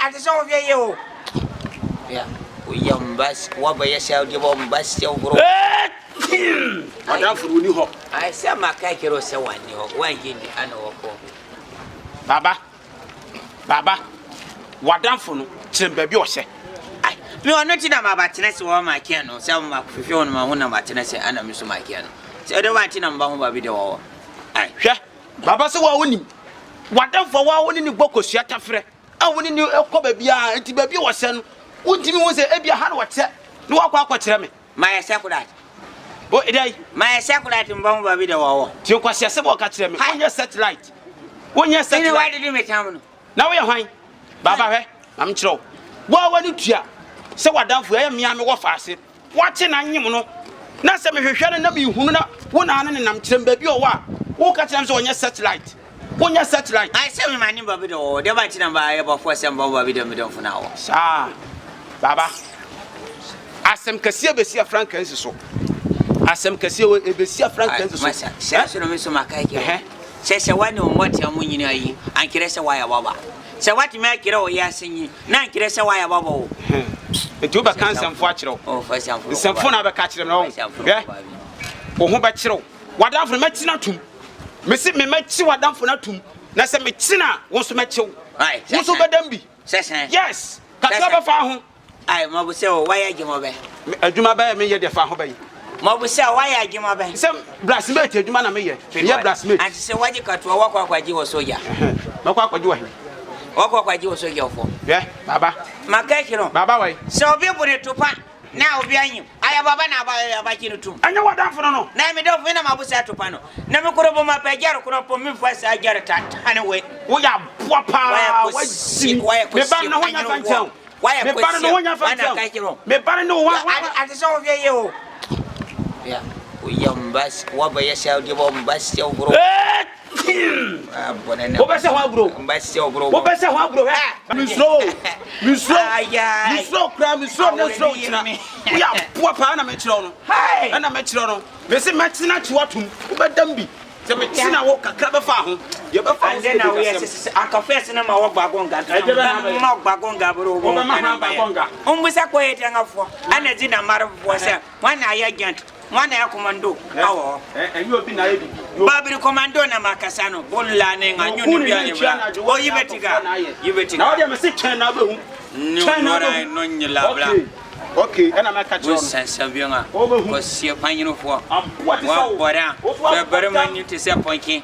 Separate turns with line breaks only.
ate so wo ye o
ya o yam bas wo ba ye sha de bo bas se ogro
Madam for uni ho.
ai se maka kero se wani ho wan hindi ana wo ko
Baba wadam for no chemba bi o se
ai me ono ti na ma ba tene se wo ma ke no se ma fifi ono ma ho na ma tene se ana mi so ma ke no se de wa ti na mba ho ba bi de wo
ai hwe baba se wa woni wadam for wa woni ni gbokosua tafre a woni ni ekoba bia enti ba bi wo se no wontimi wo se ebia ha na wo te ni wa kwa kire me
ma ya se kudat
o edai
ma ya se kudat mba ho ba bi de wo
ti kwa se bo ka kire me onye satellite
ni why did you make am no
na we hwan baba hwe am kire wo wani tua se wadam for ya mia me wo faase wache na nyim no na se me hwehwe na me hunu na wo na ne nam kire mba bi o wa wo ka kire me se onye satellite
I say me mani baby do de ba ti na ba ye ba fo se mba baby do me don funa wo
sa baba asem kase besia frankansi so asem kase besia frankansi so
masa se no me so makai ke se wani o moti amu nyini ayi an kire se waya baba se wati me kire o ya senyi na kire se waya baba o
etu ba kansam fo akire
o fa samfo
samfo na ba ka kire no wo ho ba kire wada fo matina tum me se me machi wada fo na tum na se me tina wo so machiw wo so badam bi yes ka ka ba fa ho
ai ma bu se o waya gimo be
adwuma ba me ye de fa ho ba yi
ma bu se waya gimo be
se blacksmith adwuma na me ye blacksmith
anti se waji katwa wakwa kwaji wo soja
makwa kwaji wa
wakwa kwaji wo soja ofo
baba
makai kiro
baba wai
se obi bure tupa na obi anyim aya baba na aba kinu tum
anya wada fo no
na me do fo na ma bu se tupa no na me koro bo ma pe jar koro po mi fo se ajar ta ane we
wo ya boa pa wa si me ba no ho nya fantan me ba no ho nya fantan me ba no wa
ate so wo ye o
ya o yam bas wo ba ye sha de bo bas se ogro
wo ba se ho agro
bas se ogro
wo ba se ho agro mi slow kra mi slow no slow china wo ya boa pa na me kire no na me kire no me se me tina chi watum wo ba dam bi se me tina wo kakra be fa ho ye be fa
ande na wo ye se aka first na ma wo gbagonga ma gbagonga bro wo
ma gbagonga
umbusa ko ye tangafo ana ji na marfo se wana ya agent wana ya commando awo
enyo bi na ye bi
babiri commando na makasano bolla ne nga nyunu bia ebra o yibetiga
na wo de me se twen na be hu
nyora no nyila bla
okay ana ma ka chiro
sensa bianga ko sie panyino fo wa bora be bare man ni te se ponki